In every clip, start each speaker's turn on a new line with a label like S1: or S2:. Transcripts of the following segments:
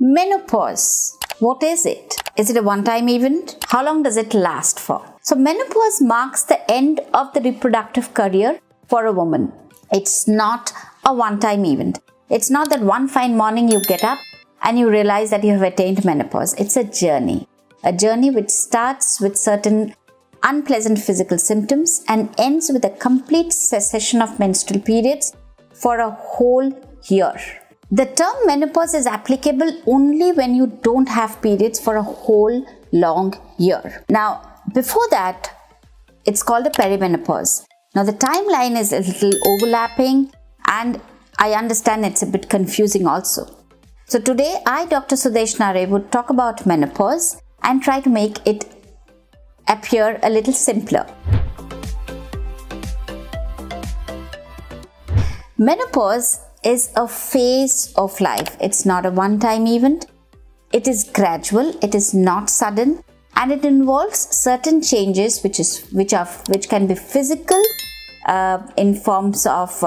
S1: Menopause. What is it? Is it a one-time event? How long does it last for? So menopause marks the end of the reproductive career for a woman. It's not a one-time event. It's not that one fine morning you get up and you realize that you have attained menopause. It's a journey which starts with certain unpleasant physical symptoms and ends with a complete cessation of menstrual periods for a whole year. The term menopause is applicable only when you don't have periods for a whole long year. Now, before that, it's called a perimenopause. Now, the timeline is a little overlapping and I understand it's a bit confusing also. So today, I, Dr. Sudesh Nare, would talk about menopause and try to make it appear a little simpler. Menopause is a phase of life. It's not a one-time event. It is gradual, it is not sudden, and it involves certain changes which can be physical in forms of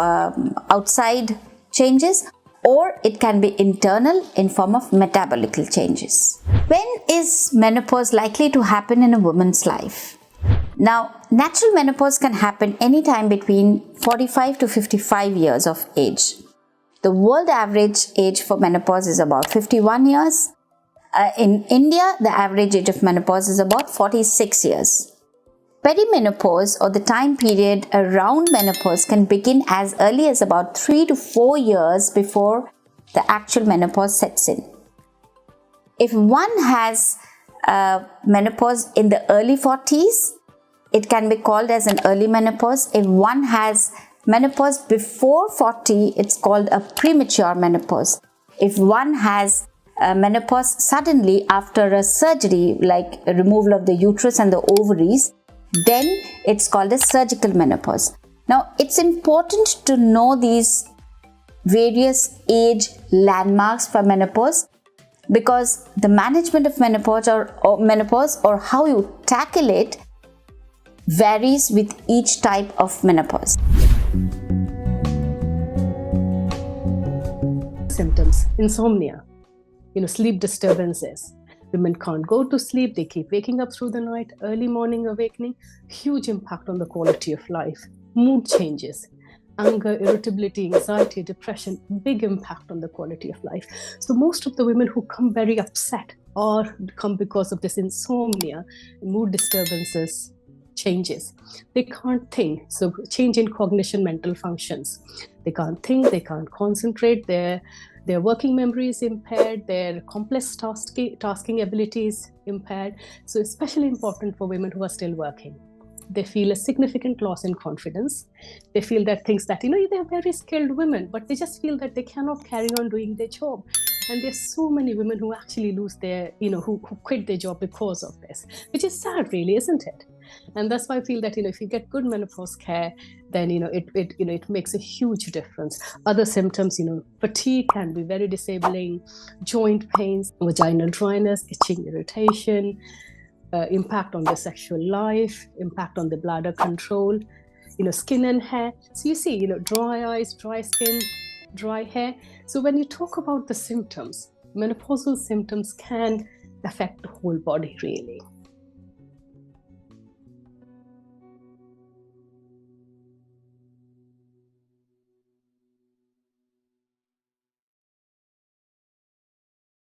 S1: outside changes, or it can be internal in form of metabolic changes. When is menopause likely to happen in a woman's life? Now, natural menopause can happen anytime between 45 to 55 years of age. The world average age for menopause is about 51 years. In India, the average age of menopause is about 46 years. Perimenopause, or the time period around menopause, can begin as early as about 3 to 4 years before the actual menopause sets in. If one has menopause in the early 40s, it can be called as an early menopause. If one has menopause before 40, it's called a premature menopause. If one has menopause suddenly after a surgery, like a removal of the uterus and the ovaries, then it's called a surgical menopause. Now, it's important to know these various age landmarks for menopause, because the management of menopause or how you tackle it varies with each type of menopause.
S2: Symptoms: insomnia, sleep disturbances. Women can't go to sleep, they keep waking up through the night, early morning awakening, huge impact on the quality of life. Mood changes, anger, irritability, anxiety, depression, big impact on the quality of life. So most of the women who come very upset or come because of this insomnia, mood disturbances, changes. They can't think, so change in cognition, mental functions. They can't think, they can't concentrate, their working memory is impaired, their complex tasking ability is impaired. So especially important for women who are still working. They feel a significant loss in confidence. They feel that they're very skilled women, but they just feel that they cannot carry on doing their job. And there's so many women who actually lose who quit their job because of this, which is sad, really, isn't it? And that's why I feel that, if you get good menopause care, then, it makes a huge difference. Other symptoms, fatigue can be very disabling, joint pains, vaginal dryness, itching, irritation, impact on the sexual life, impact on the bladder control, skin and hair. So you see, dry eyes, dry skin, dry hair. So when you talk about the symptoms, menopausal symptoms can affect the whole body, really.